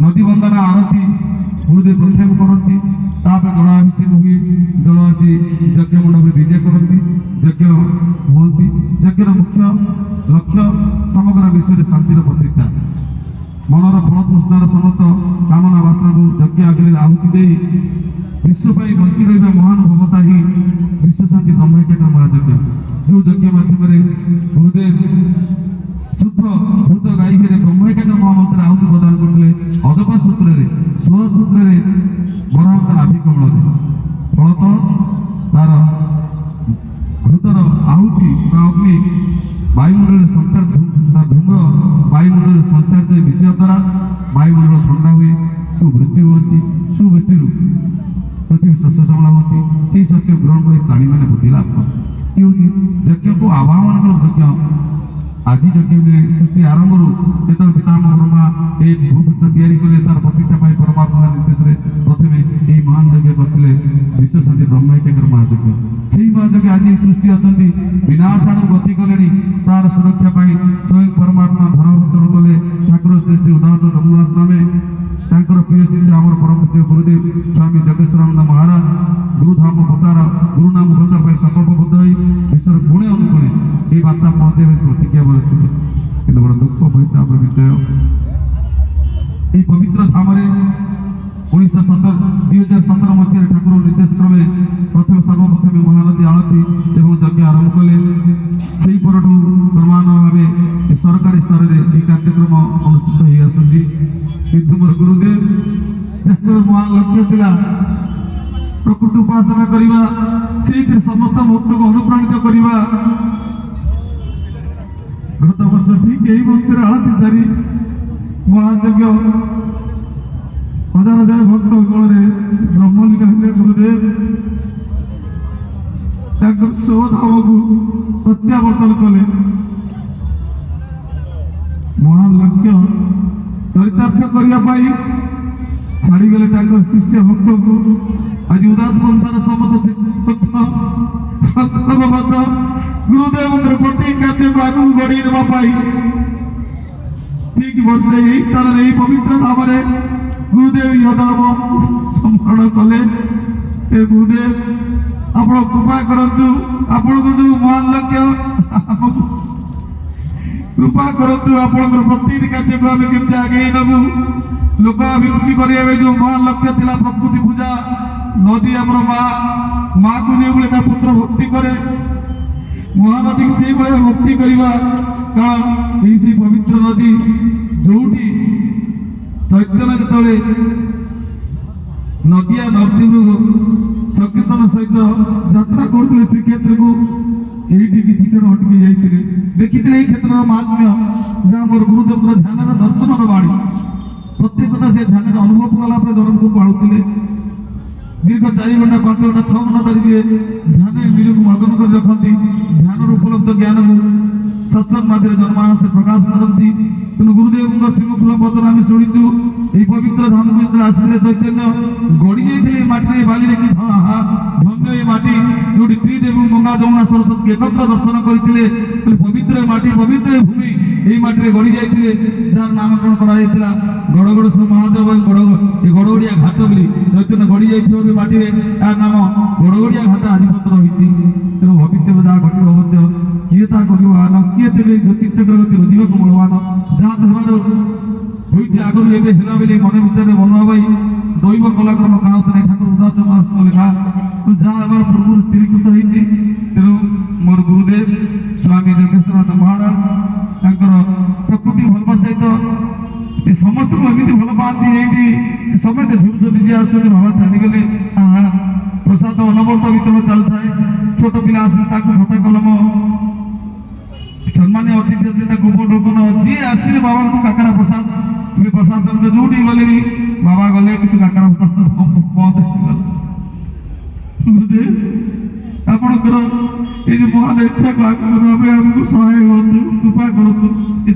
नदी बंदना आरती गुरुदेव प्रथम करती जलाभिषेक हुए जल आसी यज्ञ मंडप विजय करती यज्ञ हुंती यज्ञर मुख्य लक्ष्य समग्र विश्व शांतिर प्रतिष्ठा मनर फल तृष्णार समस्त कामना वासना को यज्ञ आगे आहुति दे विश्व बंची रहा महानुभवता ही विश्व शांति ब्रह्मयज्ञ महायज्ञ जो यज्ञ माध्यम गुरुदेव शुद्ध भूत गाई ब्रह्मयज्ञ महामंत्र आहुति प्रदान करते अजपा सूत्र स्वर सूत्र बराहत नाभि कमल फलतः तार घृतर आहुति अग्नि वायुमंडल संचार धूम्र वायुमंडल संचारित विषय द्वारा वायुमंडल ठंडा हुए सुवृष्टि होती सुवृष्टि पृथ्वी शस्य श्यामला होती से शस्य ग्रहण कर प्राणी मैंने बुद्धि लाभ कर यज्ञ को आवाहन यज्ञ आज यज्ञ सृष्टि आरंभ जो पितामह ब्रह्मा ये भूपृष्ठ तैयारी कले तार प्रतिष्ठा परमात्मा निर्देश प्रथम यही महान यज्ञ करते विश्व शांति ब्रह्मयज्ञ महायज्ञ से महायज्ञ आज सृष्टि अच्छा विनाश आड़ गति कले तार सुरक्षा स्वयं परमात्मा धरावतरण कले ठाकुर श्री श्री उदास धर्मदास नामे प्रिय शिष्य आम परम पूज्य गुरुदेव स्वामी जगेश्वरानंद महाराज गुरुधाम प्रचार गुरुनाम प्रचार संकल्पबद्ध हो विश्व गुणे अनुगुणे ये बार्ता पहुंचे प्रतिज्ञाबद्ध थे कि बड़ा दुख परिताप विषय ये पवित्र धाम 2017 मसीह ठाकुर निर्देश क्रमे प्रथम सर्वप्रथम महानदी आळती एवं यज्ञ आरंभ कले से क्रमा भाव सरकारी स्तर में कार्यक्रम अनुष्ठित हो आसुची किंतु मोर गुरुदेव जहाँ महान लक्ष्य थिला प्रकृति उपासना करवा से समस्त भक्त को अनुप्राणित करवा गत वर्ष ठीक यही मंदिर आळती सारी महायज्ञ हजार हजार भक्त गण ब्रह्मलीन हेले गुरुदेव स्वधाम को प्रत्यावर्तन कले महान लक्ष्य चरितार्थ करने छाड़गले शिष्य भक्त को आज उदास पंथार समस्त संकल्पबद्ध गुरुदेव प्रति कार्य को आगू बढ़ी नाई ठीक वर्ष यही स्थान यही पवित्र धाम गुरुदेव यह धर्म स्मरण कले गुरुदेव आप कृपा करूँ आपण जो महान लक्ष्य कृपा करूँ आपण प्रत्येक कार्य को आम केमती आगे नबू लोक अभिमुखी करेंगे जो महान लक्ष्य थी प्रकृति पूजा नदी आम माँ को जो भाई पुत्र भक्ति करे महानदी से भाई भक्ति करवा कारण यही पवित्र नदी जो चैतन्य जो नदिया नदीमृग संकीर्तन सहित यात्रा करते श्रीक्षेत्र को ये किसी क्षण हटके जाते देखी क्षेत्र महात्म्य जहाँ मोर गुरुदेव ध्यान दर्शन बाणी प्रत्येकता से ध्यान अनुभव कलापर जन को बाढ़ुते दीर्घ 4 घंटा 5 घंटा 6 घंटा धरी ध्यान निज को मगन कर रखती ध्यान उपलब्ध ज्ञान को सत्संग माध्यम जनमानस प्रकाश करती तेणु गुरुदेव श्रीमुखर वचन आम शुणीचु ये पवित्र धाम को आसते चैतन्य गड़ी जाते माटी बाली कि हाँ हाँ धन्य ये माटी जो त्रिदेवी गंगा जमुना सरस्वती एकत्र दर्शन करते पवित्र माटी पवित्र भूमि यही माटी गड़ी जाते जार नामकरण कर गड़गड़ श्री महादेव गड़गड़िया घाट बोली चैतन्य गड़ी जाती माटी यार नाम गड़गड़िया घाट आज पत्र रही तेणु भविष्य जहाँ घट अवश्य किए ता कहवान किए तेरे ज्योतिष चक्रवर्ती अधिक बलवान जहाँ धर्मार होती आगुरी एवं है मन विचार मनोहा भाई दैव कलाक्रम क्या ठाकुर उदास मास लेखा तो जहाँ हमार पूर्व स्थिरीकृत होती तेणु मोर गुरुदेव स्वामी जगेश्वरानंद महाराज प्रकृति भल सहित समस्त को एमती भल पाती ये समस्त झुरुचंदी जी आस बाबा चलीगले प्रसाद अनवर्त वितरण चलता है छोट पिला आसे खाता कलम सम्मान अतिथि आसे गोपन जी आसिले बाबा को काकरा प्रसाद प्रशासन जो गले बाबा गले कि काकरा प्रसाद बंद गुरुदेव आपणकर ये महान इच्छा को आगे करने आमको सहाय हूँ कृपा करूँ ये